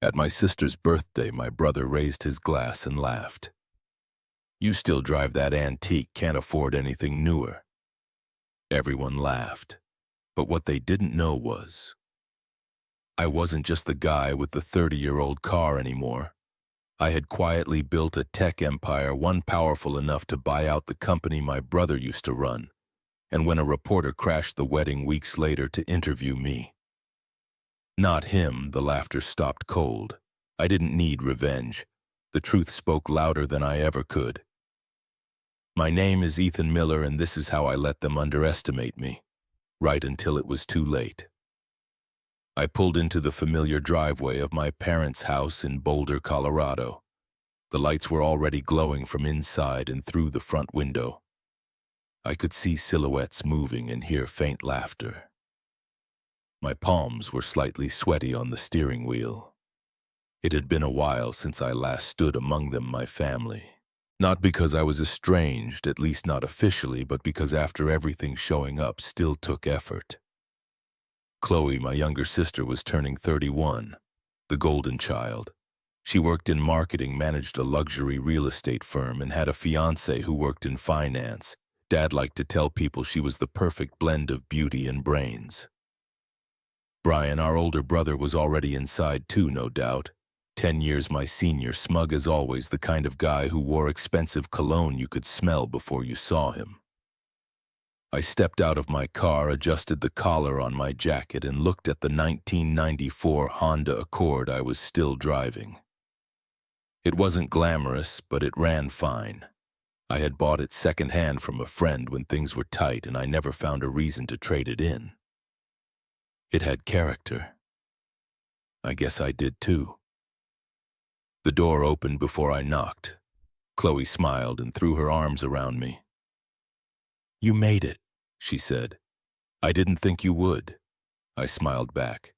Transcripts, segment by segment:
At my sister's birthday, my brother raised his glass and laughed. "You still drive that antique, can't afford anything newer." Everyone laughed, but what they didn't know was, I wasn't just the guy with the 30-year-old car anymore. I had quietly built a tech empire, one powerful enough to buy out the company my brother used to run. And when a reporter crashed the wedding weeks later to interview me, not him, the laughter stopped cold. I didn't need revenge. The truth spoke louder than I ever could. My name is Ethan Miller, and this is how I let them underestimate me, right until it was too late. I pulled into the familiar driveway of my parents' house in Boulder, Colorado. The lights were already glowing from inside and through the front window. I could see silhouettes moving and hear faint laughter. My palms were slightly sweaty on the steering wheel. It had been a while since I last stood among them, my family. Not because I was estranged, at least not officially, but because after everything, showing up still took effort. Chloe, my younger sister, was turning 31, the golden child. She worked in marketing, managed a luxury real estate firm, and had a fiancé who worked in finance. Dad liked to tell people she was the perfect blend of beauty and brains. Brian, our older brother, was already inside too, no doubt. 10 years my senior, smug as always, the kind of guy who wore expensive cologne you could smell before you saw him. I stepped out of my car, adjusted the collar on my jacket, and looked at the 1994 Honda Accord I was still driving. It wasn't glamorous, but it ran fine. I had bought it secondhand from a friend when things were tight, and I never found a reason to trade it in. It had character. I guess I did too. The door opened before I knocked. Chloe smiled and threw her arms around me. "You made it," she said. "I didn't think you would." I smiled back.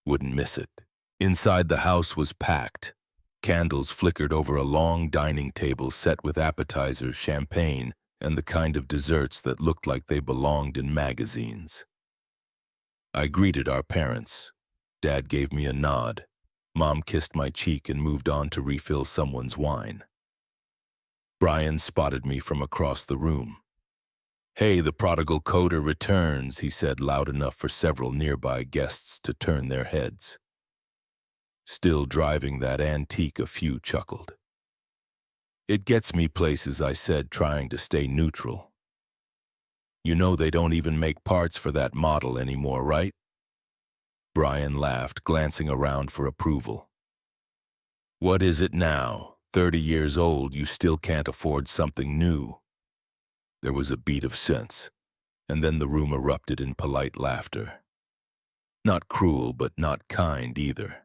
Wouldn't miss it. Inside, the house was packed. Candles flickered over a long dining table set with appetizers, champagne, and the kind of desserts that looked like they belonged in magazines. I greeted our parents. Dad gave me a nod. Mom kissed my cheek and moved on to refill someone's wine. Brian spotted me from across the room. "Hey, the prodigal coder returns," he said loud enough for several nearby guests to turn their heads. "Still driving that antique," a few chuckled. "It gets me places," I said, trying to stay neutral. "You know they don't even make parts for that model anymore, right?" Brian laughed, glancing around for approval. "What is it now? 30 years old, you still can't afford something new?" There was a beat of sense, and then the room erupted in polite laughter. Not cruel, but not kind either.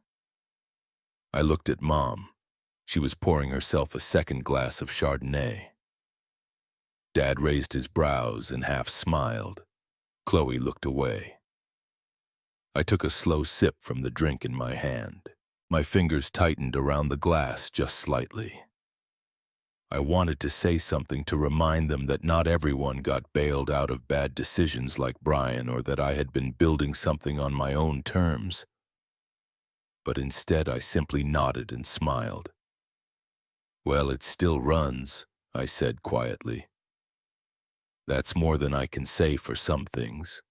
I looked at Mom. She was pouring herself a second glass of Chardonnay. Dad raised his brows and half smiled. Chloe looked away. I took a slow sip from the drink in my hand. My fingers tightened around the glass just slightly. I wanted to say something to remind them that not everyone got bailed out of bad decisions like Brian, or that I had been building something on my own terms. But instead I simply nodded and smiled. "Well, it still runs," I said quietly. "That's more than I can say for some things."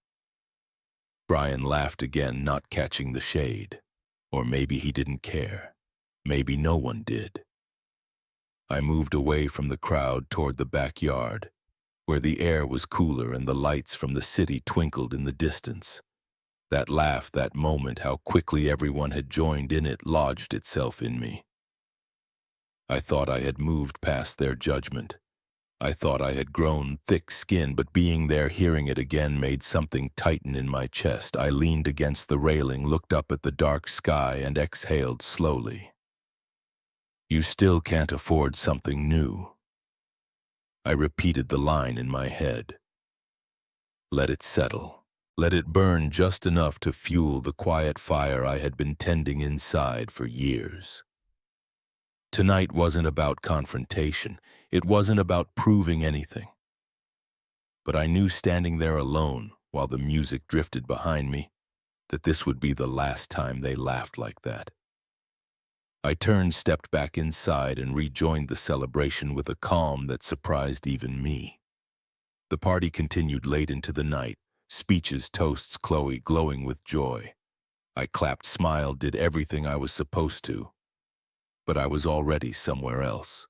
Brian laughed again, not catching the shade. Or maybe he didn't care. Maybe no one did. I moved away from the crowd toward the backyard, where the air was cooler and the lights from the city twinkled in the distance. That laugh, that moment, how quickly everyone had joined in it, lodged itself in me. I thought I had moved past their judgment. I thought I had grown thick-skinned, but being there, hearing it again, made something tighten in my chest. I leaned against the railing, looked up at the dark sky, and exhaled slowly. "You still can't afford something new." I repeated the line in my head. Let it settle. Let it burn just enough to fuel the quiet fire I had been tending inside for years. Tonight wasn't about confrontation. It wasn't about proving anything. But I knew, standing there alone while the music drifted behind me, that this would be the last time they laughed like that. I turned, stepped back inside, and rejoined the celebration with a calm that surprised even me. The party continued late into the night, speeches, toasts, Chloe glowing with joy. I clapped, smiled, did everything I was supposed to. But I was already somewhere else.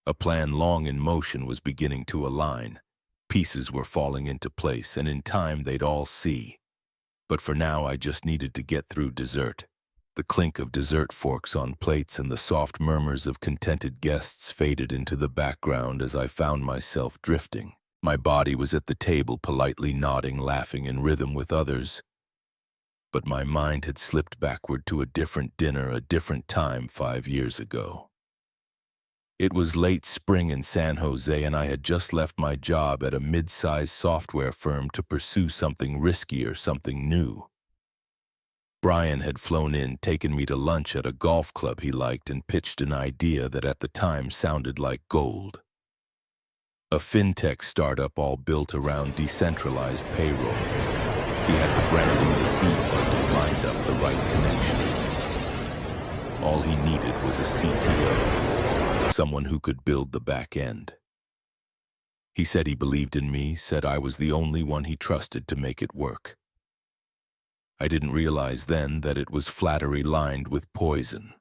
A plan long in motion was beginning to align. Pieces were falling into place, and in time they'd all see. But for now, I just needed to get through dessert. The clink of dessert forks on plates and the soft murmurs of contented guests faded into the background as I found myself drifting. My body was at the table, politely nodding, laughing in rhythm with others. But my mind had slipped backward to a different dinner, a different time 5 years ago. It was late spring in San Jose, and I had just left my job at a mid-sized software firm to pursue something riskier, something new. Brian had flown in, taken me to lunch at a golf club he liked, and pitched an idea that at the time sounded like gold. A fintech startup all built around decentralized payroll. He had the branding, the seed funding, lined up, the right connections. All he needed was a CTO, someone who could build the back end. He said he believed in me, said I was the only one he trusted to make it work. I didn't realize then that it was flattery lined with poison.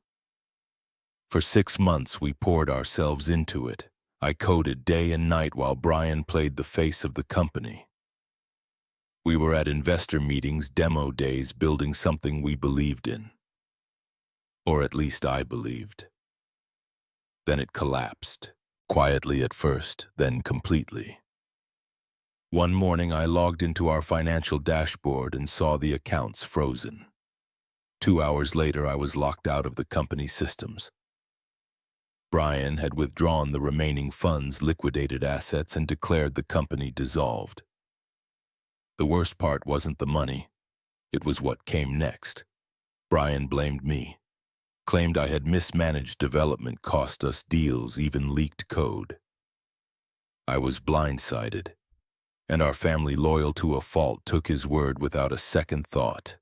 For 6 months we poured ourselves into it. I coded day and night while Brian played the face of the company. We were at investor meetings, demo days, building something we believed in. Or at least I believed. Then it collapsed, quietly at first, then completely. One morning I logged into our financial dashboard and saw the accounts frozen. 2 hours later I was locked out of the company systems. Brian had withdrawn the remaining funds, liquidated assets, and declared the company dissolved. The worst part wasn't the money. It was what came next. Brian blamed me, claimed I had mismanaged development, cost us deals, even leaked code. I was blindsided, and our family, loyal to a fault, took his word without a second thought.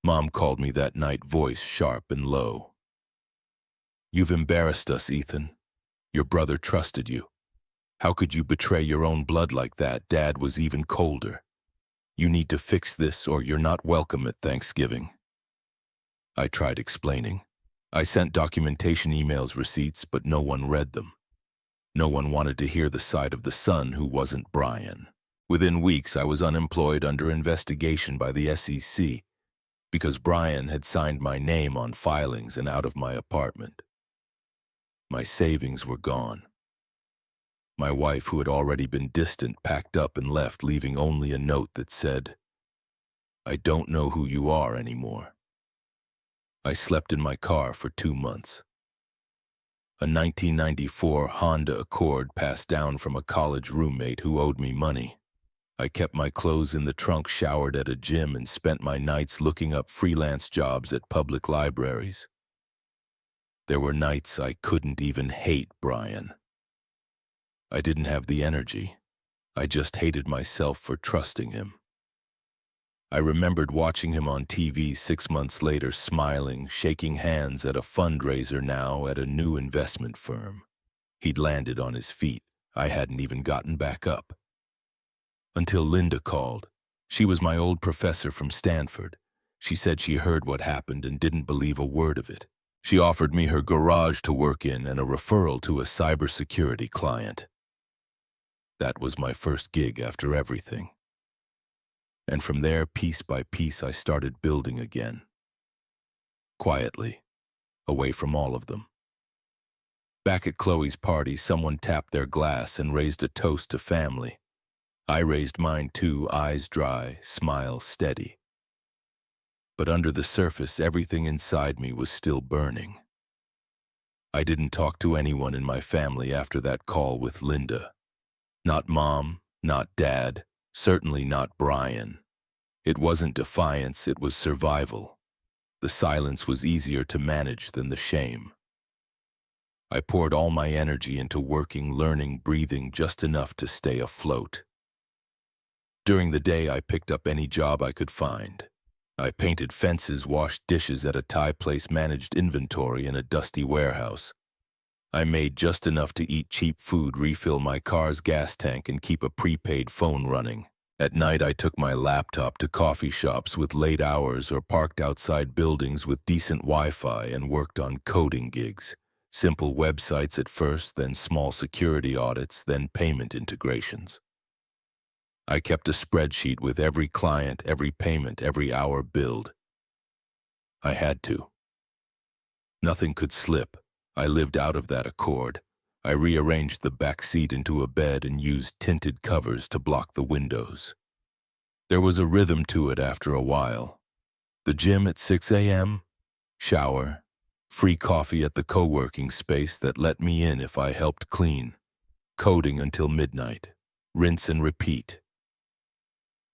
Mom called me that night, voice sharp and low. "You've embarrassed us, Ethan. Your brother trusted you. How could you betray your own blood like that?" Dad was even colder. "You need to fix this or you're not welcome at Thanksgiving." I tried explaining. I sent documentation, emails, receipts, but no one read them. No one wanted to hear the side of the son who wasn't Brian. Within weeks, I was unemployed, under investigation by the SEC, because Brian had signed my name on filings and out of my apartment. My savings were gone. My wife, who had already been distant, packed up and left, leaving only a note that said, "I don't know who you are anymore." I slept in my car for 2 months. A 1994 Honda Accord passed down from a college roommate who owed me money. I kept my clothes in the trunk, showered at a gym, and spent my nights looking up freelance jobs at public libraries. There were nights I couldn't even hate Brian. I didn't have the energy. I just hated myself for trusting him. I remembered watching him on TV 6 months later, smiling, shaking hands at a fundraiser, now at a new investment firm. He'd landed on his feet. I hadn't even gotten back up. Until Linda called. She was my old professor from Stanford. She said she heard what happened and didn't believe a word of it. She offered me her garage to work in and a referral to a cybersecurity client. That was my first gig after everything. And from there, piece by piece, I started building again. Quietly, away from all of them. Back at Chloe's party, someone tapped their glass and raised a toast to family. I raised mine too, eyes dry, smile steady. But under the surface, everything inside me was still burning. I didn't talk to anyone in my family after that call with Linda. Not Mom, not Dad, certainly not Brian. It wasn't defiance, it was survival. The silence was easier to manage than the shame. I poured all my energy into working, learning, breathing, just enough to stay afloat. During the day, I picked up any job I could find. I painted fences, washed dishes at a Thai place, managed inventory in a dusty warehouse. I made just enough to eat cheap food, refill my car's gas tank, and keep a prepaid phone running. At night, I took my laptop to coffee shops with late hours or parked outside buildings with decent Wi-Fi and worked on coding gigs. Simple websites at first, then small security audits, then payment integrations. I kept a spreadsheet with every client, every payment, every hour billed. I had to. Nothing could slip. I lived out of that accord. I rearranged the back seat into a bed and used tinted covers to block the windows. There was a rhythm to it after a while. The gym at 6 a.m., shower, free coffee at the co-working space that let me in if I helped clean, coding until midnight, rinse and repeat.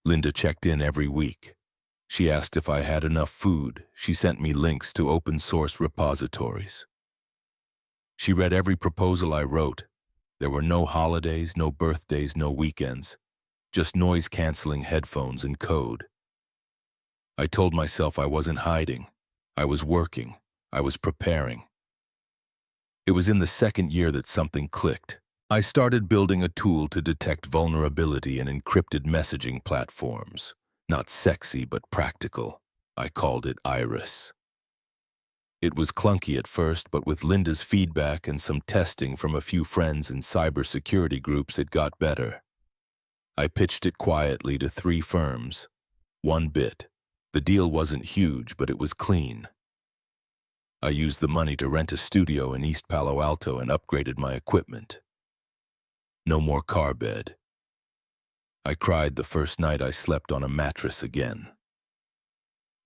Linda checked in every week. She asked if I had enough food. She sent me links to open-source repositories. She read every proposal I wrote. There were no holidays, no birthdays, no weekends, just noise-canceling headphones and code. I told myself I wasn't hiding. I was working. I was preparing. It was in the second year that something clicked. I started building a tool to detect vulnerability in encrypted messaging platforms. Not sexy, but practical. I called it Iris. It was clunky at first, but with Linda's feedback and some testing from a few friends in cybersecurity groups, it got better. I pitched it quietly to 3 firms. 1 bit. The deal wasn't huge, but it was clean. I used the money to rent a studio in East Palo Alto and upgraded my equipment. No more car bed. I cried the first night I slept on a mattress again.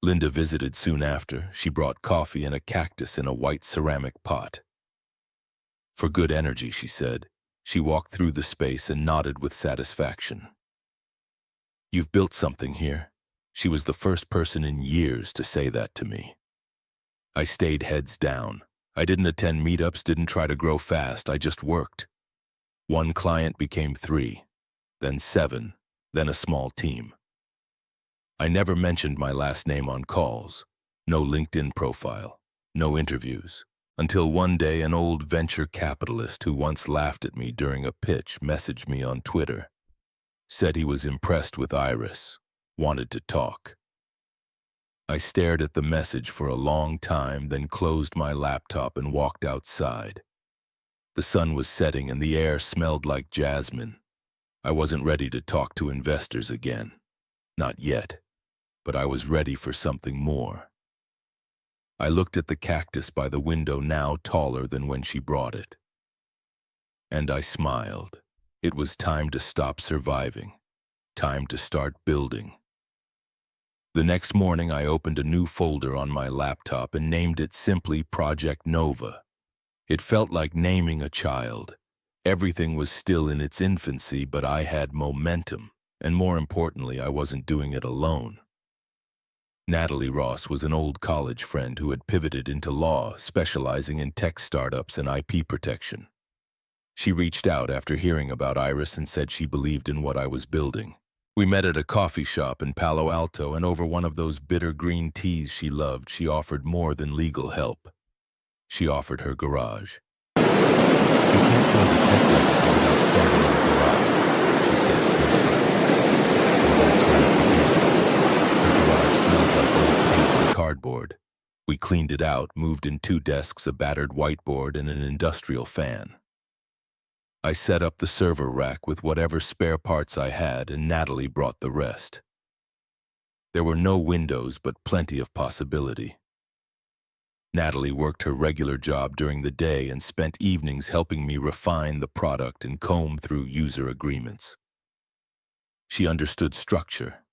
Linda visited soon after. She brought coffee and a cactus in a white ceramic pot. For good energy, she said. She walked through the space and nodded with satisfaction. You've built something here. She was the first person in years to say that to me. I stayed heads down. I didn't attend meetups, didn't try to grow fast. I just worked. 1 client became 3, then 7, then a small team. I never mentioned my last name on calls, no LinkedIn profile, no interviews, until one day an old venture capitalist who once laughed at me during a pitch messaged me on Twitter, said he was impressed with Iris, wanted to talk. I stared at the message for a long time, then closed my laptop and walked outside. The sun was setting and the air smelled like jasmine. I wasn't ready to talk to investors again. Not yet. But I was ready for something more. I looked at the cactus by the window, now taller than when she brought it. And I smiled. It was time to stop surviving. Time to start building. The next morning, I opened a new folder on my laptop and named it simply Project Nova. It felt like naming a child. Everything was still in its infancy, but I had momentum. And more importantly, I wasn't doing it alone. Natalie Ross was an old college friend who had pivoted into law, specializing in tech startups and IP protection. She reached out after hearing about Iris and said she believed in what I was building. We met at a coffee shop in Palo Alto, and over one of those bitter green teas she loved, she offered more than legal help. She offered her garage. You can't build a tech legacy without starting in a garage, she said gravely. So that's where it began. Her garage smelled like old paint and cardboard. We cleaned it out, moved in 2 desks, a battered whiteboard, and an industrial fan. I set up the server rack with whatever spare parts I had, and Natalie brought the rest. There were no windows, but plenty of possibility. Natalie worked her regular job during the day and spent evenings helping me refine the product and comb through user agreements. She understood structure.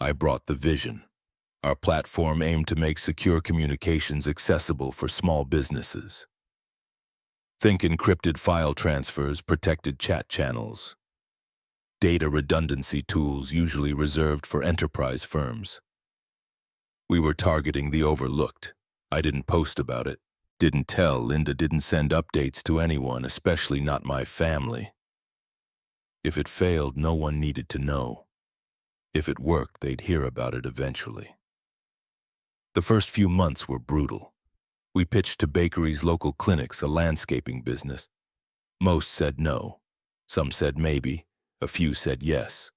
I brought the vision. Our platform aimed to make secure communications accessible for small businesses. Think encrypted file transfers, protected chat channels, data redundancy tools usually reserved for enterprise firms. We were targeting the overlooked. I didn't post about it, didn't tell Linda, didn't send updates to anyone, especially not my family. If it failed, no one needed to know. If it worked, they'd hear about it eventually. The first few months were brutal. We pitched to bakeries, local clinics, a landscaping business. Most said no. Some said maybe. A few said yes.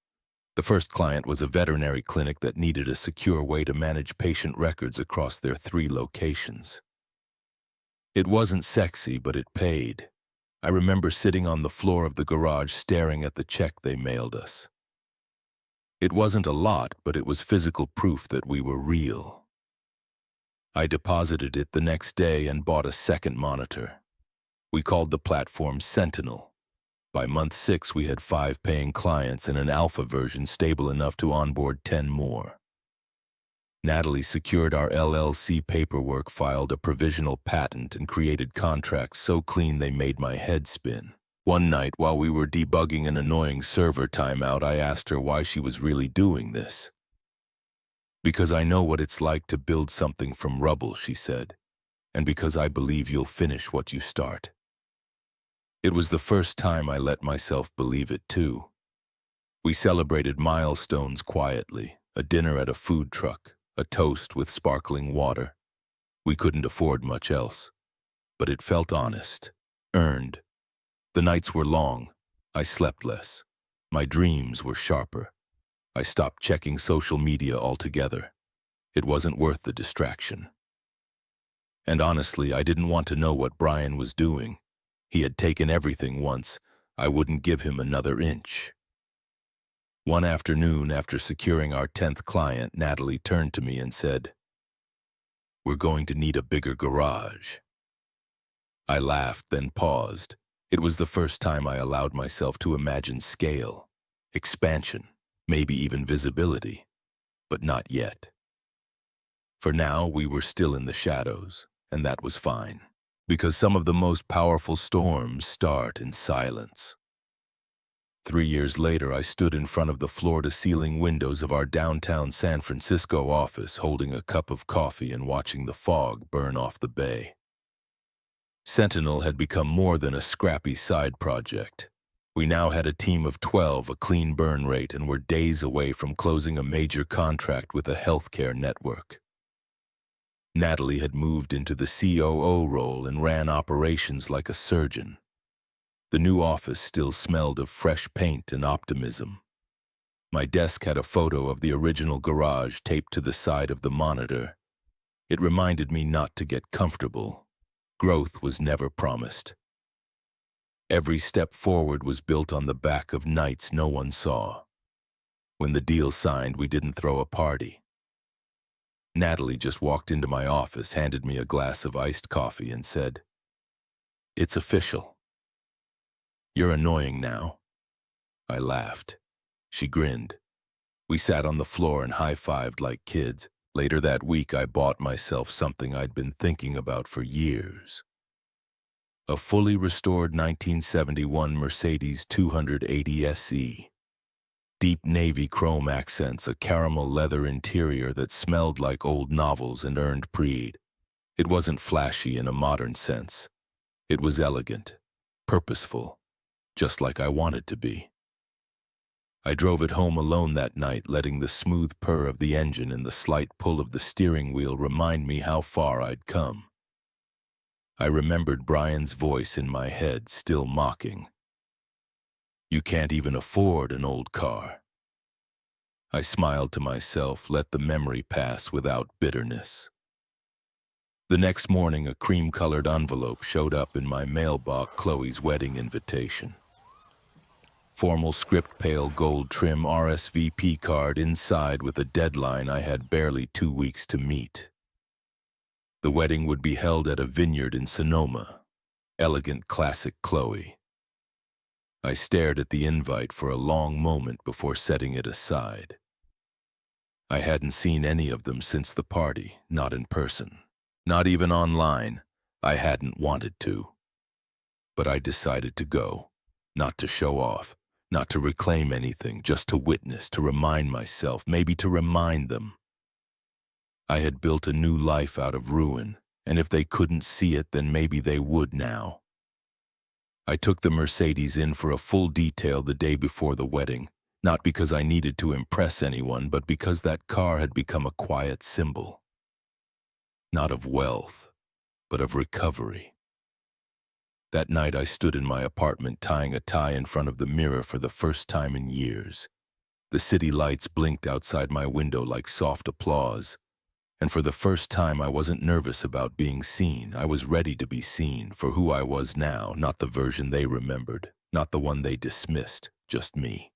The first client was a veterinary clinic that needed a secure way to manage patient records across their 3 locations. It wasn't sexy, but it paid. I remember sitting on the floor of the garage staring at the check they mailed us. It wasn't a lot, but it was physical proof that we were real. I deposited it the next day and bought a second monitor. We called the platform Sentinel. By month 6, we had 5 paying clients and an alpha version stable enough to onboard 10 more. Natalie secured our LLC paperwork, filed a provisional patent, and created contracts so clean they made my head spin. One night, while we were debugging an annoying server timeout, I asked her why she was really doing this. "Because I know what it's like to build something from rubble," she said, "and because I believe you'll finish what you start." It was the first time I let myself believe it too. We celebrated milestones quietly, a dinner at a food truck, a toast with sparkling water. We couldn't afford much else, but it felt honest, earned. The nights were long. I slept less. My dreams were sharper. I stopped checking social media altogether. It wasn't worth the distraction. And honestly, I didn't want to know what Brian was doing. He had taken everything once. I wouldn't give him another inch. One afternoon, after securing our 10th client, Natalie turned to me and said, "We're going to need a bigger garage." I laughed, then paused. It was the first time I allowed myself to imagine scale, expansion, maybe even visibility, but not yet. For now, we were still in the shadows, and that was fine, because some of the most powerful storms start in silence. 3 years later, I stood in front of the floor-to-ceiling windows of our downtown San Francisco office, holding a cup of coffee and watching the fog burn off the bay. Sentinel had become more than a scrappy side project. We now had a team of 12, a clean burn rate, and were days away from closing a major contract with a healthcare network. Natalie had moved into the COO role and ran operations like a surgeon. The new office still smelled of fresh paint and optimism. My desk had a photo of the original garage taped to the side of the monitor. It reminded me not to get comfortable. Growth was never promised. Every step forward was built on the back of nights no one saw. When the deal signed, we didn't throw a party. Natalie just walked into my office, handed me a glass of iced coffee, and said, "It's official. You're annoying now." I laughed. She grinned. We sat on the floor and high-fived like kids. Later that week, I bought myself something I'd been thinking about for years. A fully restored 1971 Mercedes 280 SE. Deep navy chrome accents, a caramel leather interior that smelled like old novels and earned pride. It wasn't flashy in a modern sense. It was elegant, purposeful, just like I wanted to be. I drove it home alone that night, letting the smooth purr of the engine and the slight pull of the steering wheel remind me how far I'd come. I remembered Brian's voice in my head, still mocking. "You can't even afford an old car." I smiled to myself, let the memory pass without bitterness. The next morning, a cream-colored envelope showed up in my mailbox, Chloe's wedding invitation. Formal script, pale gold trim RSVP card inside with a deadline I had barely 2 weeks to meet. The wedding would be held at a vineyard in Sonoma. Elegant, classic Chloe. I stared at the invite for a long moment before setting it aside. I hadn't seen any of them since the party, not in person, not even online. I hadn't wanted to. But I decided to go, not to show off, not to reclaim anything, just to witness, to remind myself, maybe to remind them. I had built a new life out of ruin, and if they couldn't see it, then maybe they would now. I took the Mercedes in for a full detail the day before the wedding, not because I needed to impress anyone, but because that car had become a quiet symbol. not of wealth, but of recovery. That night I stood in my apartment tying a tie in front of the mirror for the first time in years. The city lights blinked outside my window like soft applause, and for the first time I wasn't nervous about being seen. I was ready to be seen for who I was now, not the version they remembered, not the one they dismissed, just me.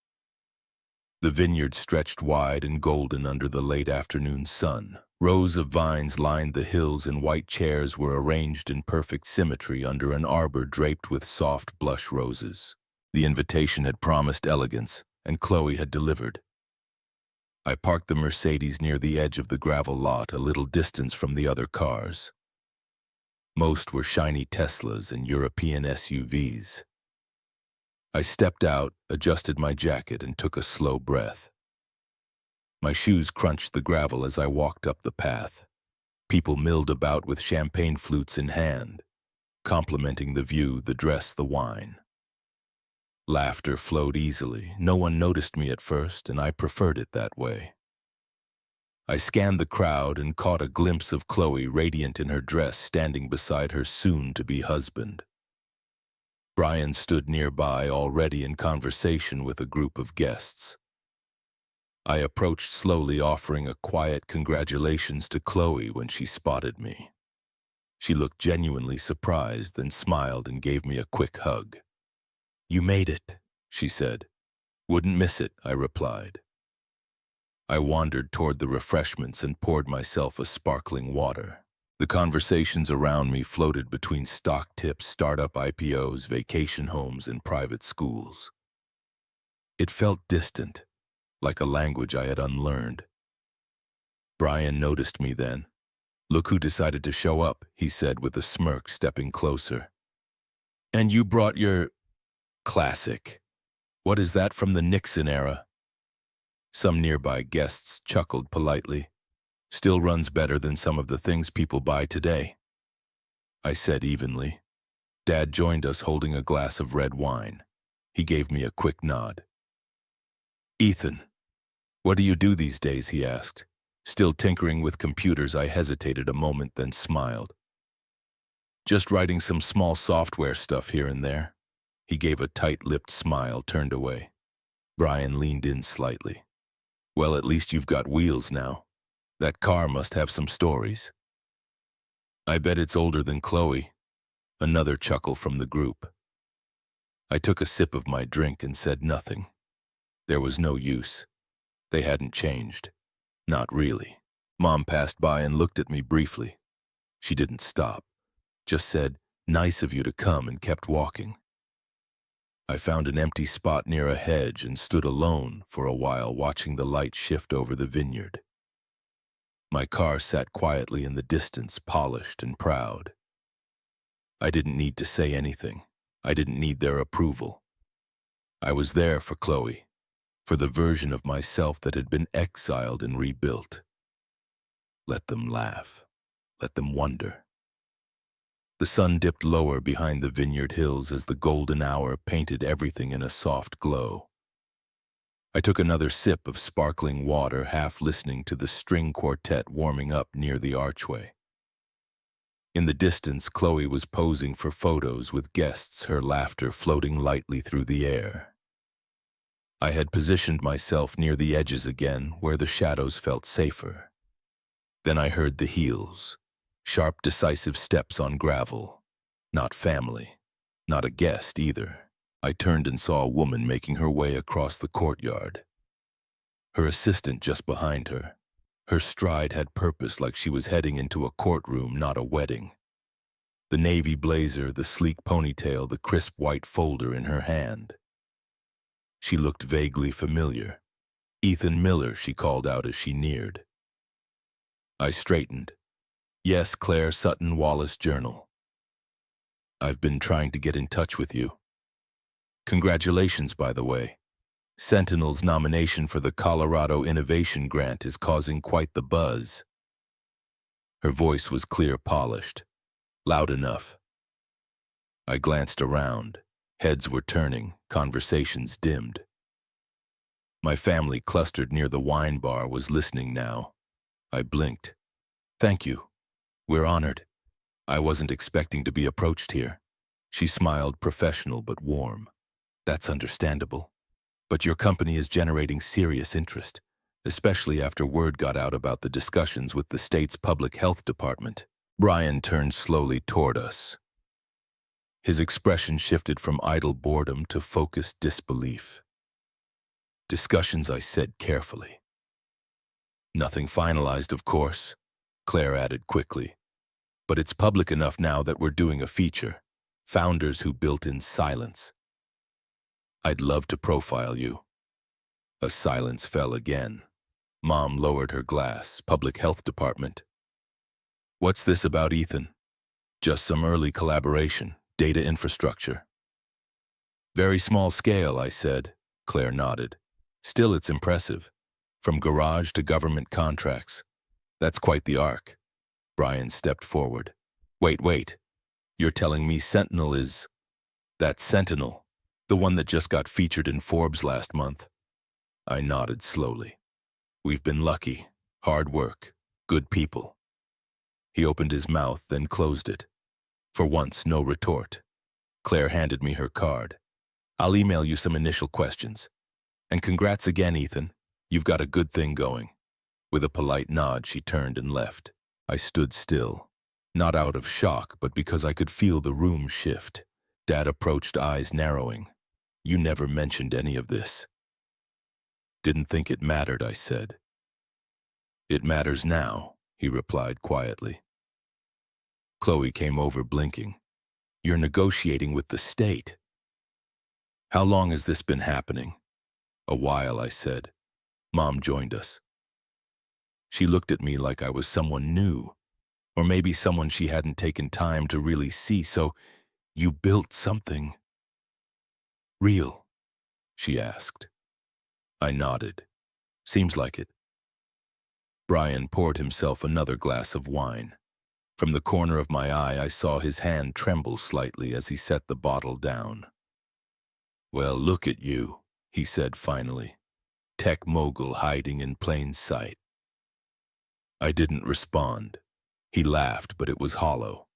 The vineyard stretched wide and golden under the late afternoon sun. Rows of vines lined the hills and white chairs were arranged in perfect symmetry under an arbor draped with soft blush roses. The invitation had promised elegance, and Chloe had delivered. I parked the Mercedes near the edge of the gravel lot, a little distance from the other cars. Most were shiny Teslas and European SUVs. I stepped out, adjusted my jacket, and took a slow breath. My shoes crunched the gravel as I walked up the path. People milled about with champagne flutes in hand, complimenting the view, the dress, the wine. Laughter flowed easily. No one noticed me at first, and I preferred it that way. I scanned the crowd and caught a glimpse of Chloe, radiant in her dress, standing beside her soon-to-be husband. Brian stood nearby, already in conversation with a group of guests. I approached slowly, offering a quiet congratulations to Chloe when she spotted me. She looked genuinely surprised, then smiled and gave me a quick hug. "You made it," she said. "Wouldn't miss it," I replied. I wandered toward the refreshments and poured myself a sparkling water. The conversations around me floated between stock tips, startup IPOs, vacation homes, and private schools. It felt distant, like a language I had unlearned. Brian noticed me then. "Look who decided to show up," he said with a smirk, stepping closer. "And you brought your classic. What is that, from the Nixon era?" Some nearby guests chuckled politely. "Still runs better than some of the things people buy today," I said evenly. Dad joined us holding a glass of red wine. He gave me a quick nod. "Ethan, what do you do these days?" he asked. Still tinkering with computers, I hesitated a moment, then smiled. "Just writing some small software stuff here and there." He gave a tight-lipped smile, turned away. Brian leaned in slightly. "Well, at least you've got wheels now. That car must have some stories." "I bet it's older than Chloe." Another chuckle from the group. I took a sip of my drink and said nothing. There was no use. They hadn't changed. Not really. Mom passed by and looked at me briefly. She didn't stop, just said, "Nice of you to come," and kept walking. I found an empty spot near a hedge and stood alone for a while, watching the light shift over the vineyard. My car sat quietly in the distance, polished and proud. I didn't need to say anything. I didn't need their approval. I was there for Chloe, for the version of myself that had been exiled and rebuilt. Let them laugh. Let them wonder. The sun dipped lower behind the vineyard hills as the golden hour painted everything in a soft glow. I took another sip of sparkling water, half listening to the string quartet warming up near the archway. In the distance, Chloe was posing for photos with guests, her laughter floating lightly through the air. I had positioned myself near the edges again, where the shadows felt safer. Then I heard the heels, sharp, decisive steps on gravel. Not family, not a guest either. I turned and saw a woman making her way across the courtyard. Her assistant just behind her. Her stride had purpose, like she was heading into a courtroom, not a wedding. The navy blazer, the sleek ponytail, the crisp white folder in her hand. She looked vaguely familiar. "Ethan Miller," she called out as she neared. I straightened. "Yes, Claire Sutton, Wallace Journal. I've been trying to get in touch with you. Congratulations, by the way. Sentinel's nomination for the Colorado Innovation Grant is causing quite the buzz." Her voice was clear, polished, loud enough. I glanced around. Heads were turning, conversations dimmed. My family, clustered near the wine bar, was listening now. I blinked. "Thank you. We're honored. I wasn't expecting to be approached here. She smiled, professional but warm. That's understandable. But your company is generating serious interest, especially after word got out about the discussions with the state's public health department. Brian turned slowly toward us. His expression shifted from idle boredom to focused disbelief. Discussions, I said carefully. Nothing finalized, of course, Claire added quickly. But it's public enough now that we're doing a feature. Founders who built in silence. I'd love to profile you. A silence fell again. Mom lowered her glass. Public health department. What's this about, Ethan? Just some early collaboration. Data infrastructure. Very small scale, I said. Claire nodded. Still, it's impressive. From garage to government contracts. That's quite the arc. Brian stepped forward. Wait. You're telling me Sentinel is... That Sentinel, the one that just got featured in Forbes last month. I nodded slowly. We've been lucky. Hard work. Good people. He opened his mouth, then closed it. For once, no retort. Claire handed me her card. I'll email you some initial questions. And congrats again, Ethan. You've got a good thing going. With a polite nod, she turned and left. I stood still. Not out of shock, but because I could feel the room shift. Dad approached, eyes narrowing. You never mentioned any of this. Didn't think it mattered, I said. It matters now, he replied quietly. Chloe came over blinking. You're negotiating with the state. How long has this been happening? A while, I said. Mom joined us. She looked at me like I was someone new, or maybe someone she hadn't taken time to really see. So, you built something real? She asked. I nodded. Seems like it. Brian poured himself another glass of wine. From the corner of my eye, I saw his hand tremble slightly as he set the bottle down. Well, look at you, he said finally. Tech mogul hiding in plain sight. I didn't respond. He laughed, but it was hollow.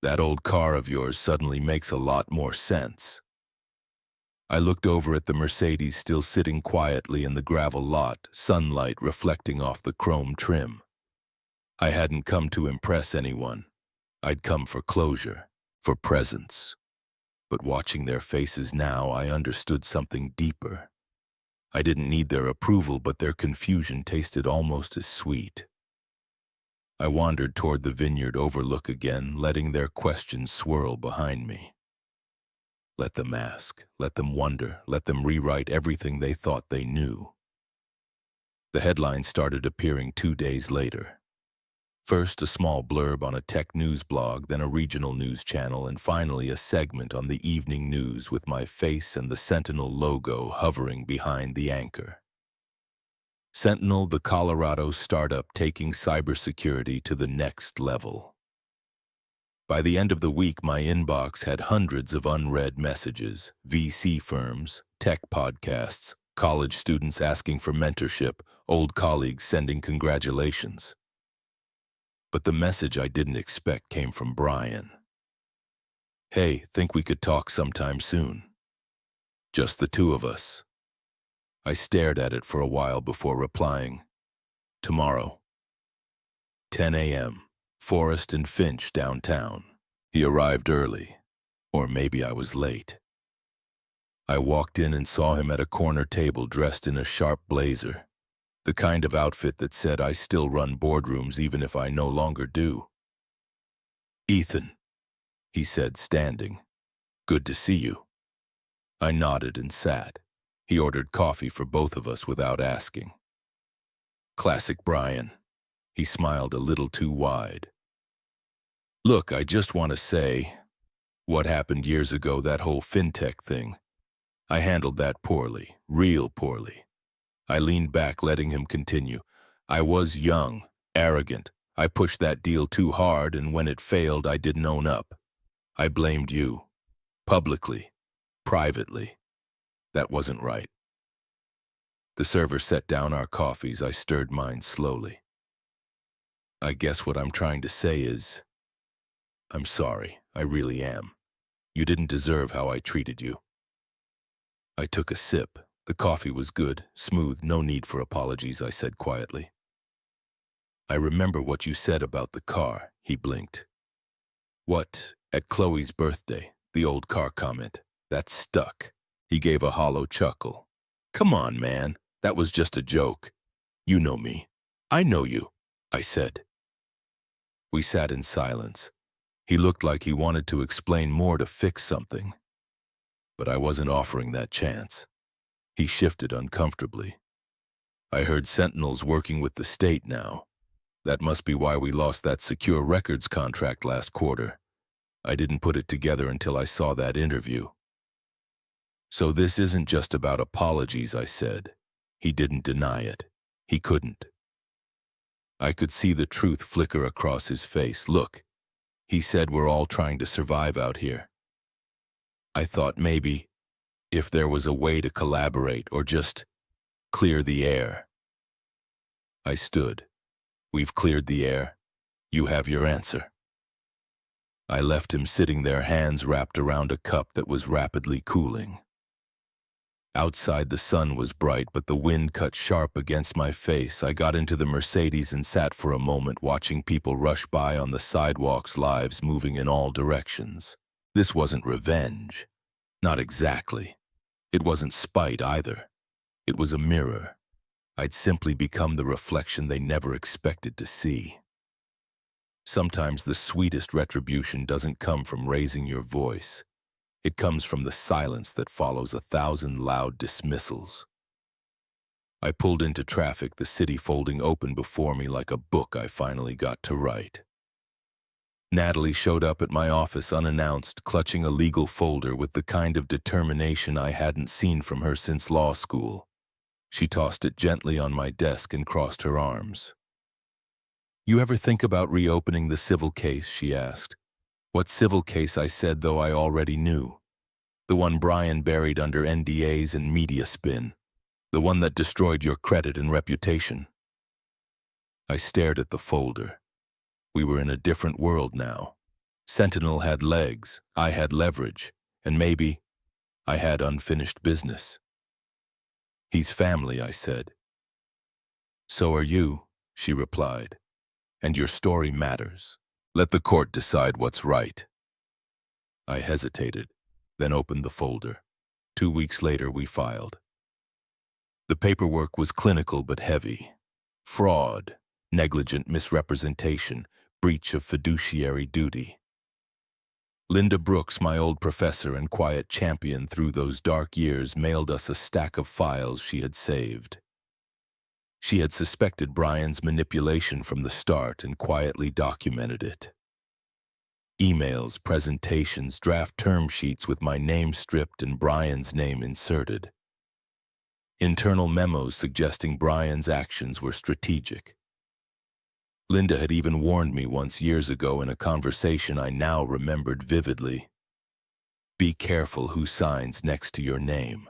That old car of yours suddenly makes a lot more sense. I looked over at the Mercedes still sitting quietly in the gravel lot, sunlight reflecting off the chrome trim. I hadn't come to impress anyone. I'd come for closure, for presence. But watching their faces now, I understood something deeper. I didn't need their approval, but their confusion tasted almost as sweet. I wandered toward the vineyard overlook again, letting their questions swirl behind me. Let them ask, let them wonder, let them rewrite everything they thought they knew. The headlines started appearing 2 days later. First, a small blurb on a tech news blog, then a regional news channel, and finally a segment on the evening news with my face and the Sentinel logo hovering behind the anchor. Sentinel, the Colorado startup taking cybersecurity to the next level. By the end of the week, my inbox had hundreds of unread messages, VC firms, tech podcasts, college students asking for mentorship, old colleagues sending congratulations. But the message I didn't expect came from Brian. Hey, think we could talk sometime soon? Just the two of us. I stared at it for a while before replying. Tomorrow. 10 a.m. Forest and Finch downtown. He arrived early, or maybe I was late. I walked in and saw him at a corner table dressed in a sharp blazer, the kind of outfit that said I still run boardrooms even if I no longer do. Ethan, he said, standing. Good to see you. I nodded and sat. He ordered coffee for both of us without asking. Classic Brian. He smiled a little too wide. Look, I just want to say, what happened years ago, that whole fintech thing, I handled that poorly, real poorly. I leaned back, letting him continue. I was young, arrogant. I pushed that deal too hard, and when it failed, I didn't own up. I blamed you. Publicly. Privately. That wasn't right. The server set down our coffees. I stirred mine slowly. I guess what I'm trying to say is, I'm sorry, I really am. You didn't deserve how I treated you. I took a sip. The coffee was good, smooth, no need for apologies, I said quietly. I remember what you said about the car, he blinked. What? At Chloe's birthday, the old car comment. That stuck. He gave a hollow chuckle. Come on, man. That was just a joke. You know me. I know you, I said. We sat in silence. He looked like he wanted to explain more to fix something. But I wasn't offering that chance. He shifted uncomfortably. I heard Sentinel's working with the state now. That must be why we lost that secure records contract last quarter. I didn't put it together until I saw that interview. So this isn't just about apologies, I said. He didn't deny it. He couldn't. I could see the truth flicker across his face. Look, he said we're all trying to survive out here. I thought maybe, if there was a way to collaborate or just clear the air. I stood. We've cleared the air. You have your answer. I left him sitting there, hands wrapped around a cup that was rapidly cooling. Outside the sun was bright, but the wind cut sharp against my face. I got into the Mercedes and sat for a moment watching people rush by on the sidewalks, lives moving in all directions. This wasn't revenge. Not exactly. It wasn't spite either. It was a mirror. I'd simply become the reflection they never expected to see. Sometimes the sweetest retribution doesn't come from raising your voice. It comes from the silence that follows 1,000 loud dismissals. I pulled into traffic, the city folding open before me like a book I finally got to write. Natalie showed up at my office unannounced, clutching a legal folder with the kind of determination I hadn't seen from her since law school. She tossed it gently on my desk and crossed her arms. You ever think about reopening the civil case, she asked. What civil case, I said, though I already knew. The one Brian buried under NDAs and media spin. The one that destroyed your credit and reputation. I stared at the folder. We were in a different world now. Sentinel had legs, I had leverage, and maybe I had unfinished business. He's family, I said. So are you, she replied. And your story matters. Let the court decide what's right. I hesitated, then opened the folder. 2 weeks later, we filed. The paperwork was clinical but heavy. Fraud, negligent misrepresentation, breach of fiduciary duty. Linda Brooks, my old professor and quiet champion through those dark years, mailed us a stack of files she had saved. She had suspected Brian's manipulation from the start and quietly documented it. Emails, presentations, draft term sheets with my name stripped and Brian's name inserted. Internal memos suggesting Brian's actions were strategic. Linda had even warned me once years ago in a conversation I now remembered vividly. Be careful who signs next to your name.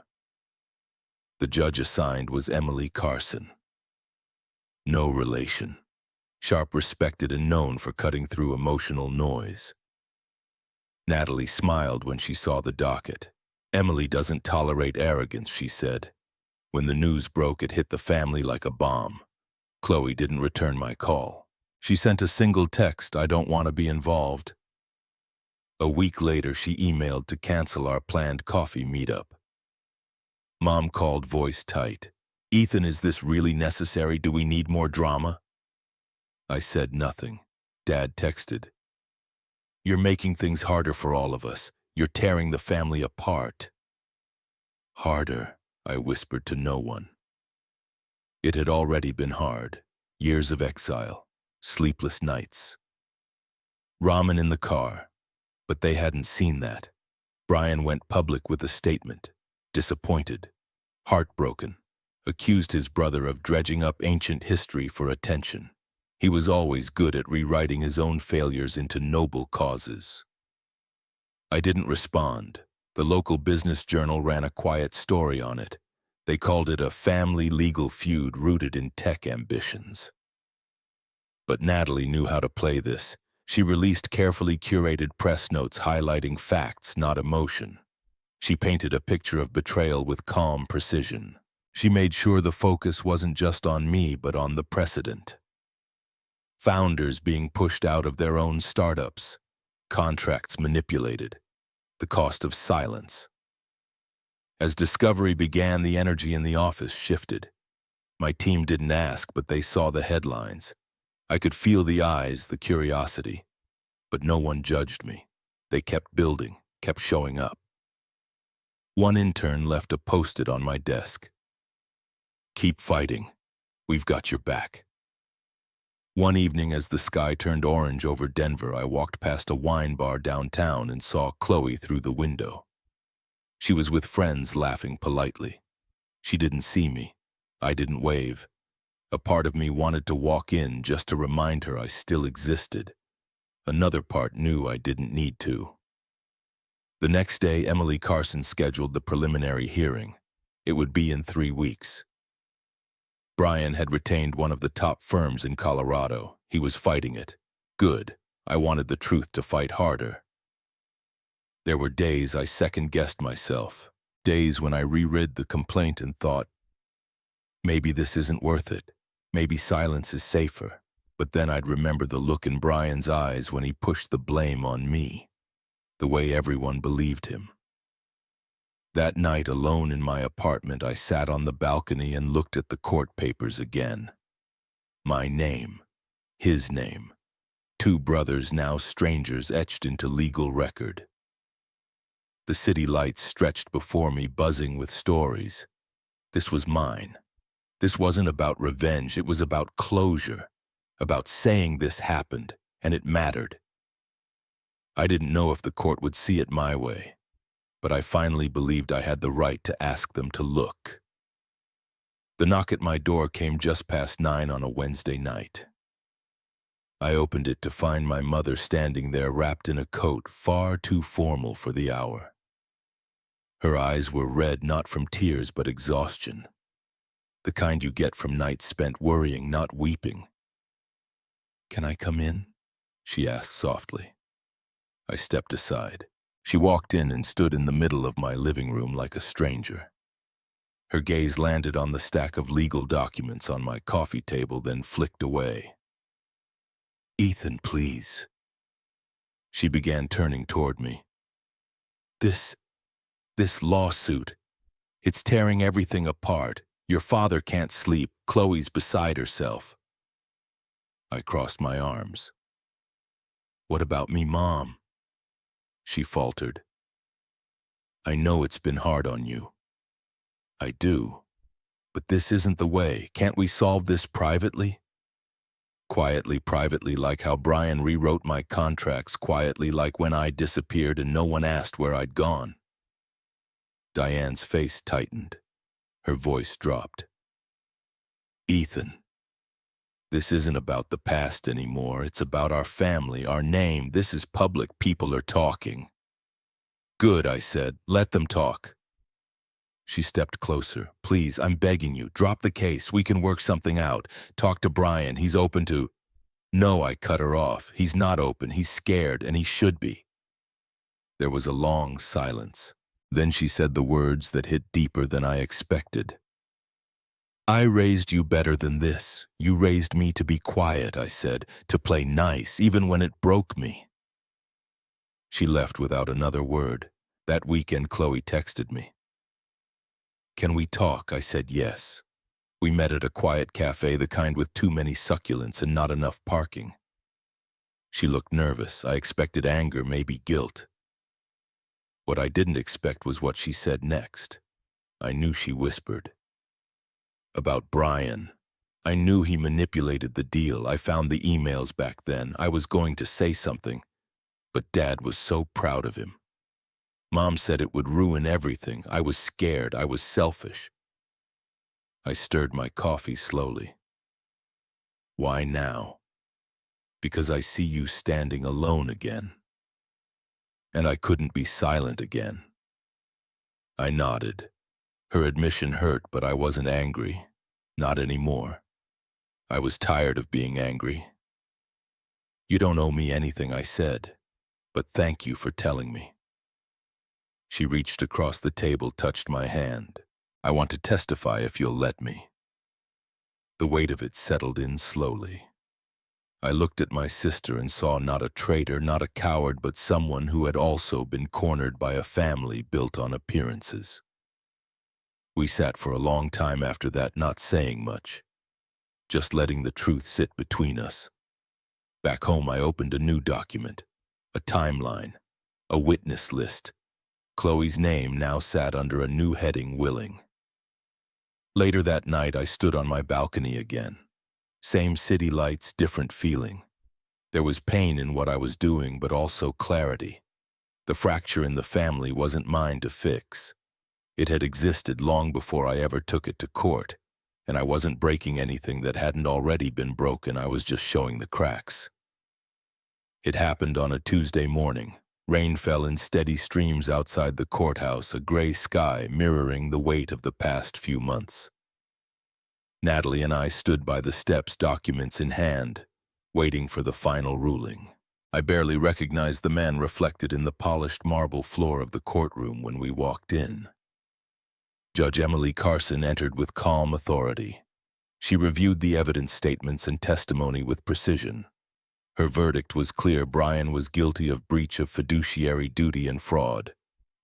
The judge assigned was Emily Carson. No relation. Sharp, respected, and known for cutting through emotional noise. Natalie smiled when she saw the docket. Emily doesn't tolerate arrogance, she said. When the news broke, it hit the family like a bomb. Chloe didn't return my call. She sent a single text, I don't want to be involved. A week later, she emailed to cancel our planned coffee meetup. Mom called, voice tight. Ethan, is this really necessary? Do we need more drama? I said nothing. Dad texted. You're making things harder for all of us. You're tearing the family apart. Harder, I whispered to no one. It had already been hard. Years of exile, sleepless nights. Ramen in the car, but they hadn't seen that. Brian went public with a statement, disappointed, heartbroken, accused his brother of dredging up ancient history for attention. He was always good at rewriting his own failures into noble causes. I didn't respond. The local business journal ran a quiet story on it. They called it a family legal feud rooted in tech ambitions. But Natalie knew how to play this. She released carefully curated press notes highlighting facts, not emotion. She painted a picture of betrayal with calm precision. She made sure the focus wasn't just on me, but on the precedent. Founders being pushed out of their own startups, contracts manipulated, the cost of silence. As discovery began, the energy in the office shifted. My team didn't ask, but they saw the headlines. I could feel the eyes, the curiosity. But no one judged me. They kept building, kept showing up. One intern left a post-it on my desk. "Keep fighting. We've got your back." One evening, as the sky turned orange over Denver, I walked past a wine bar downtown and saw Chloe through the window. She was with friends, laughing politely. She didn't see me. I didn't wave. A part of me wanted to walk in just to remind her I still existed. Another part knew I didn't need to. The next day, Emily Carson scheduled the preliminary hearing. It would be in 3 weeks. Brian had retained one of the top firms in Colorado. He was fighting it. Good. I wanted the truth to fight harder. There were days I second-guessed myself. Days when I reread the complaint and thought, maybe this isn't worth it. Maybe silence is safer. But then I'd remember the look in Brian's eyes when he pushed the blame on me. The way everyone believed him. That night, alone in my apartment, I sat on the balcony and looked at the court papers again. My name. His name. 2 brothers, now strangers, etched into legal record. The city lights stretched before me, buzzing with stories. This was mine. This wasn't about revenge, it was about closure. About saying this happened, and it mattered. I didn't know if the court would see it my way, but I finally believed I had the right to ask them to look. The knock at my door came just past 9 on a Wednesday night. I opened it to find my mother standing there wrapped in a coat far too formal for the hour. Her eyes were red not from tears but exhaustion. The kind you get from nights spent worrying, not weeping. "Can I come in?" she asked softly. I stepped aside. She walked in and stood in the middle of my living room like a stranger. Her gaze landed on the stack of legal documents on my coffee table, then flicked away. "Ethan, please." She began turning toward me. This lawsuit, it's tearing everything apart. Your father can't sleep. Chloe's beside herself." I crossed my arms. "What about me, Mom?" She faltered. "I know it's been hard on you." "I do. But this isn't the way. Can't we solve this privately?" Quietly, privately, like how Brian rewrote my contracts, quietly, like when I disappeared and no one asked where I'd gone. Diane's face tightened. Her voice dropped. "Ethan, this isn't about the past anymore. It's about our family, our name. This is public. People are talking." "Good," I said. "Let them talk." She stepped closer. "Please, I'm begging you. Drop the case. We can work something out. Talk to Brian. He's open to—" "No," I cut her off. "He's not open. He's scared, and he should be." There was a long silence. Then she said the words that hit deeper than I expected. "I raised you better than this. You raised me to be quiet," I said, "to play nice, even when it broke me." She left without another word. That weekend, Chloe texted me. "Can we talk?" I said yes. We met at a quiet cafe, the kind with too many succulents and not enough parking. She looked nervous. I expected anger, maybe guilt. What I didn't expect was what she said next. I knew she whispered. About Brian. I knew he manipulated the deal. I found the emails back then. I was going to say something, but Dad was so proud of him. Mom said it would ruin everything. I was scared. I was selfish. I stirred my coffee slowly. "Why now?" "Because I see you standing alone again." And I couldn't be silent again. I nodded. Her admission hurt, but I wasn't angry. Not anymore. I was tired of being angry. You don't owe me anything, I said, but thank you for telling me. She reached across the table, touched my hand. I want to testify if you'll let me. The weight of it settled in slowly. I looked at my sister and saw not a traitor, not a coward, but someone who had also been cornered by a family built on appearances. We sat for a long time after that, not saying much, just letting the truth sit between us. Back home, I opened a new document, a timeline, a witness list. Chloe's name now sat under a new heading, willing. Later that night, I stood on my balcony again. Same city lights, different feeling. There was pain in what I was doing, but also clarity. The fracture in the family wasn't mine to fix. It had existed long before I ever took it to court, and I wasn't breaking anything that hadn't already been broken. I was just showing the cracks. It happened on a Tuesday morning. Rain fell in steady streams outside the courthouse, a gray sky mirroring the weight of the past few months. Natalie and I stood by the steps, documents in hand, waiting for the final ruling. I barely recognized the man reflected in the polished marble floor of the courtroom when we walked in. Judge Emily Carson entered with calm authority. She reviewed the evidence statements and testimony with precision. Her verdict was clear. Brian was guilty of breach of fiduciary duty and fraud.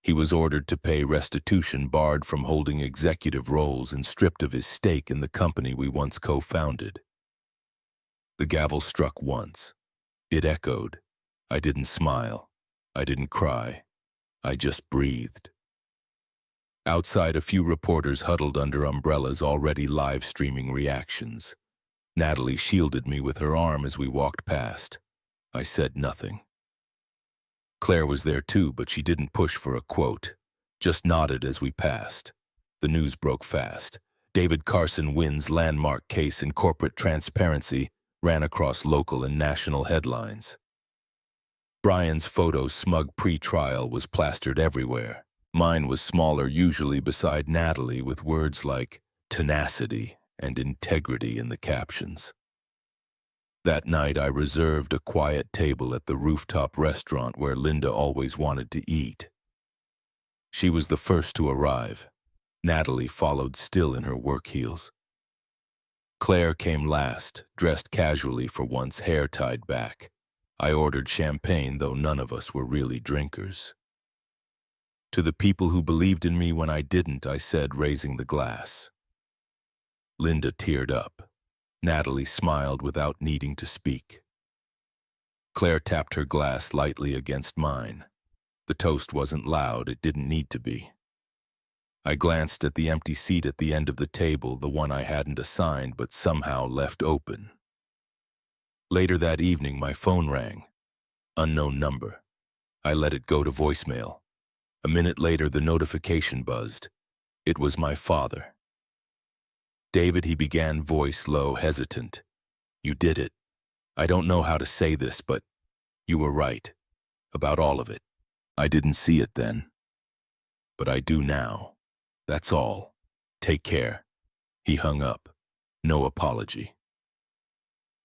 He was ordered to pay restitution, barred from holding executive roles, and stripped of his stake in the company we once co-founded. The gavel struck once. It echoed. I didn't smile. I didn't cry. I just breathed. Outside, a few reporters huddled under umbrellas, already live streaming reactions. Natalie shielded me with her arm as we walked past. I said nothing. Claire was there too, but she didn't push for a quote, just nodded as we passed. The news broke fast. David Carson wins landmark case in corporate transparency ran across local and national headlines. Brian's photo, smug pre-trial, was plastered everywhere. Mine was smaller, usually beside Natalie, with words like tenacity and integrity in the captions. That night, I reserved a quiet table at the rooftop restaurant where Linda always wanted to eat. She was the first to arrive. Natalie followed, still in her work heels. Claire came last, dressed casually for once, hair tied back. I ordered champagne, though none of us were really drinkers. To the people who believed in me when I didn't, I said, raising the glass. Linda teared up. Natalie smiled without needing to speak. Claire tapped her glass lightly against mine. The toast wasn't loud, it didn't need to be. I glanced at the empty seat at the end of the table, the one I hadn't assigned but somehow left open. Later that evening, my phone rang. Unknown number. I let it go to voicemail. A minute later, the notification buzzed. It was my father. David, he began, voice low, hesitant. You did it. I don't know how to say this, but you were right. About all of it. I didn't see it then. But I do now. That's all. Take care. He hung up. No apology.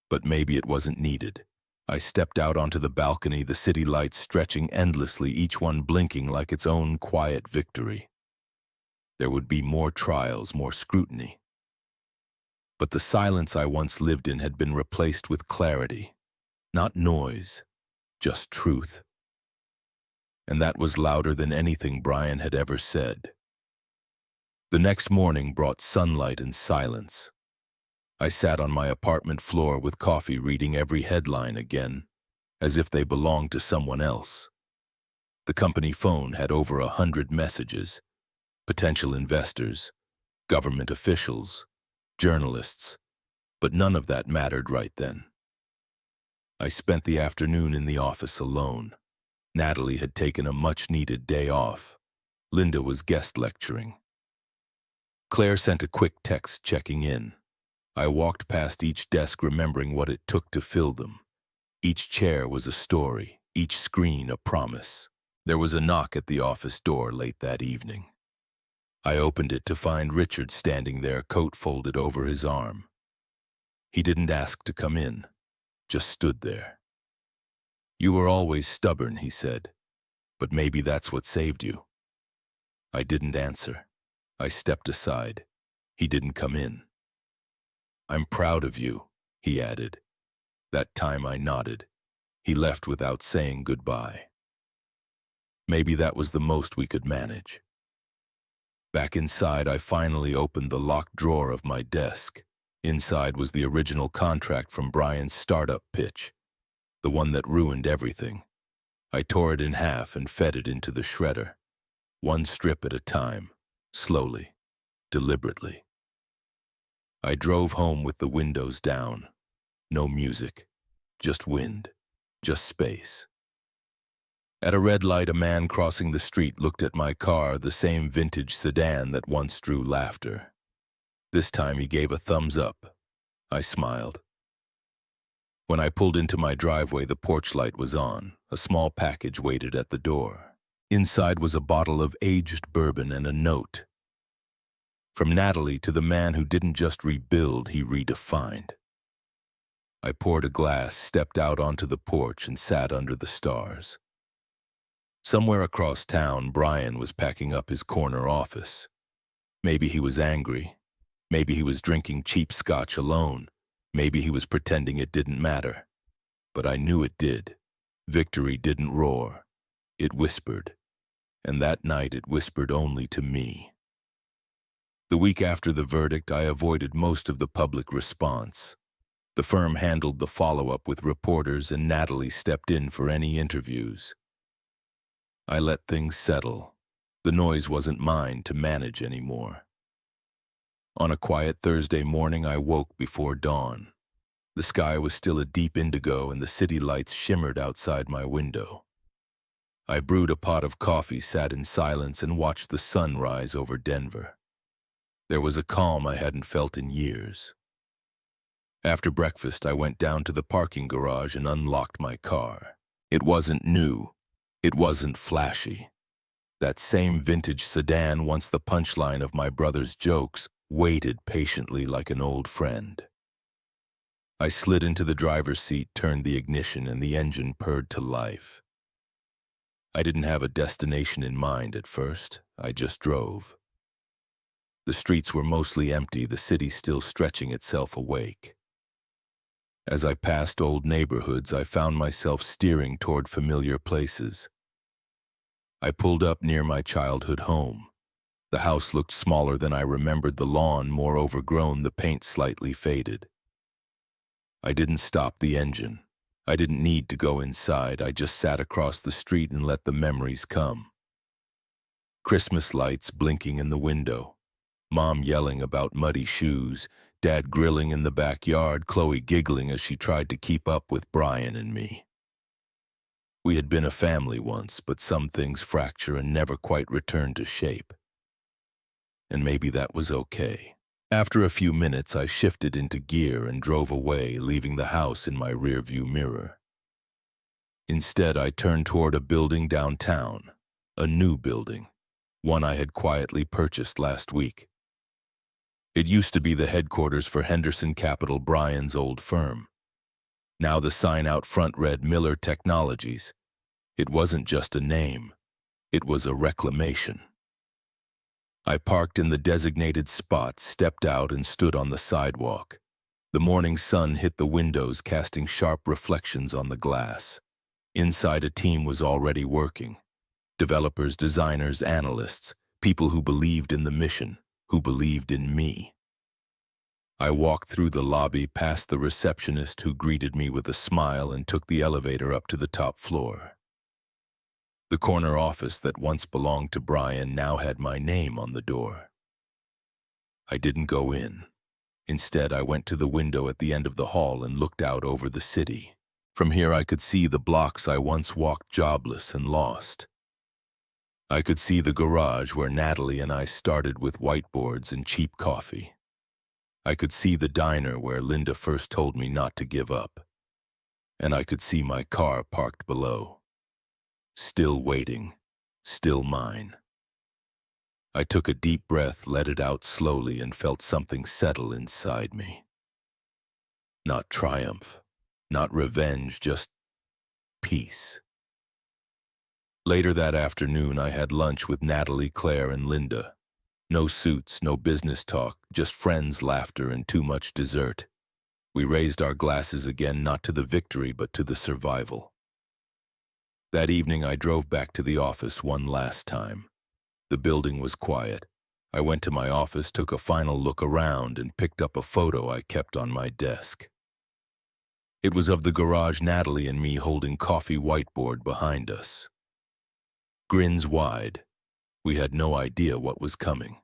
But maybe it wasn't needed. I stepped out onto the balcony, the city lights stretching endlessly, each one blinking like its own quiet victory. There would be more trials, more scrutiny. But the silence I once lived in had been replaced with clarity. Not noise, just truth. And that was louder than anything Brian had ever said. The next morning brought sunlight and silence. I sat on my apartment floor with coffee, reading every headline again, as if they belonged to someone else. The company phone had over 100 messages, potential investors, government officials, journalists, but none of that mattered right then. I spent the afternoon in the office alone. Natalie had taken a much-needed day off. Linda was guest lecturing. Claire sent a quick text checking in. I walked past each desk, remembering what it took to fill them. Each chair was a story, each screen a promise. There was a knock at the office door late that evening. I opened it to find Richard standing there, coat folded over his arm. He didn't ask to come in, just stood there. You were always stubborn, he said, but maybe that's what saved you. I didn't answer. I stepped aside. He didn't come in. I'm proud of you, he added. That time I nodded. He left without saying goodbye. Maybe that was the most we could manage. Back inside, I finally opened the locked drawer of my desk. Inside was the original contract from Brian's startup pitch, the one that ruined everything. I tore it in half and fed it into the shredder, one strip at a time, slowly, deliberately. I drove home with the windows down. No music, just wind, just space. At a red light, a man crossing the street looked at my car, the same vintage sedan that once drew laughter. This time he gave a thumbs up. I smiled. When I pulled into my driveway, the porch light was on. A small package waited at the door. Inside was a bottle of aged bourbon and a note. From Natalie to the man who didn't just rebuild, he redefined. I poured a glass, stepped out onto the porch, and sat under the stars. Somewhere across town, Brian was packing up his corner office. Maybe he was angry. Maybe he was drinking cheap scotch alone. Maybe he was pretending it didn't matter. But I knew it did. Victory didn't roar. It whispered. And that night it whispered only to me. The week after the verdict, I avoided most of the public response. The firm handled the follow-up with reporters, and Natalie stepped in for any interviews. I let things settle. The noise wasn't mine to manage anymore. On a quiet Thursday morning, I woke before dawn. The sky was still a deep indigo, and the city lights shimmered outside my window. I brewed a pot of coffee, sat in silence, and watched the sun rise over Denver. There was a calm I hadn't felt in years. After breakfast, I went down to the parking garage and unlocked my car. It wasn't new. It wasn't flashy. That same vintage sedan, once the punchline of my brother's jokes, waited patiently like an old friend. I slid into the driver's seat, turned the ignition, and the engine purred to life. I didn't have a destination in mind at first. I just drove. The streets were mostly empty, the city still stretching itself awake. As I passed old neighborhoods, I found myself steering toward familiar places. I pulled up near my childhood home. The house looked smaller than I remembered, the lawn more overgrown, the paint slightly faded. I didn't stop the engine. I didn't need to go inside. I just sat across the street and let the memories come. Christmas lights blinking in the window. Mom yelling about muddy shoes. Dad grilling in the backyard. Chloe giggling as she tried to keep up with Brian and me. We had been a family once, but some things fracture and never quite return to shape. And maybe that was okay. After a few minutes, I shifted into gear and drove away, leaving the house in my rearview mirror. Instead, I turned toward a building downtown, a new building, one I had quietly purchased last week. It used to be the headquarters for Henderson Capital, Brian's old firm. Now the sign out front read Miller Technologies. It wasn't just a name, it was a reclamation. I parked in the designated spot, stepped out, and stood on the sidewalk. The morning sun hit the windows, casting sharp reflections on the glass. Inside, a team was already working. Developers, designers, analysts, people who believed in the mission, who believed in me. I walked through the lobby, past the receptionist who greeted me with a smile, and took the elevator up to the top floor. The corner office that once belonged to Brian now had my name on the door. I didn't go in. Instead, I went to the window at the end of the hall and looked out over the city. From here, I could see the blocks I once walked jobless and lost. I could see the garage where Natalie and I started with whiteboards and cheap coffee. I could see the diner where Linda first told me not to give up. And I could see my car parked below. Still waiting, still mine. I took a deep breath, let it out slowly, and felt something settle inside me. Not triumph, not revenge, just peace. Later that afternoon, I had lunch with Natalie, Claire, and Linda. No suits, no business talk, just friends, laughter, and too much dessert. We raised our glasses again, not to the victory, but to the survival. That evening, I drove back to the office one last time. The building was quiet. I went to my office, took a final look around, and picked up a photo I kept on my desk. It was of the garage, Natalie and me holding coffee, whiteboard behind us. Grins wide. We had no idea what was coming.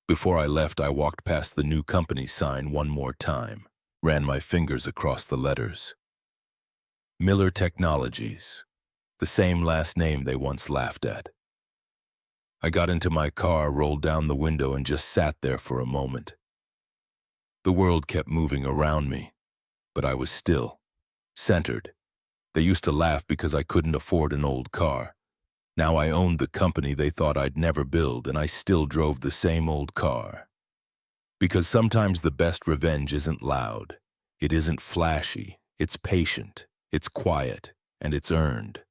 Before I left, I walked past the new company sign one more time, ran my fingers across the letters. Miller Technologies, the same last name they once laughed at. I got into my car, rolled down the window, and just sat there for a moment. The world kept moving around me, but I was still, centered. They used to laugh because I couldn't afford an old car. Now I owned the company they thought I'd never build, and I still drove the same old car. Because sometimes the best revenge isn't loud, it isn't flashy, it's patient, it's quiet, and it's earned.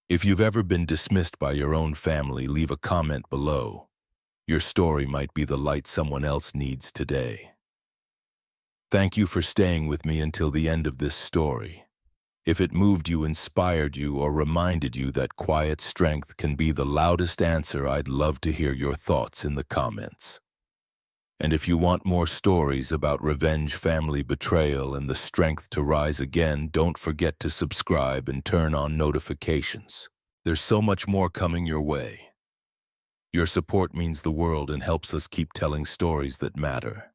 If you've ever been dismissed by your own family, leave a comment below. Your story might be the light someone else needs today. Thank you for staying with me until the end of this story. If it moved you, inspired you, or reminded you that quiet strength can be the loudest answer, I'd love to hear your thoughts in the comments. And if you want more stories about revenge, family betrayal, and the strength to rise again, don't forget to subscribe and turn on notifications. There's so much more coming your way. Your support means the world and helps us keep telling stories that matter.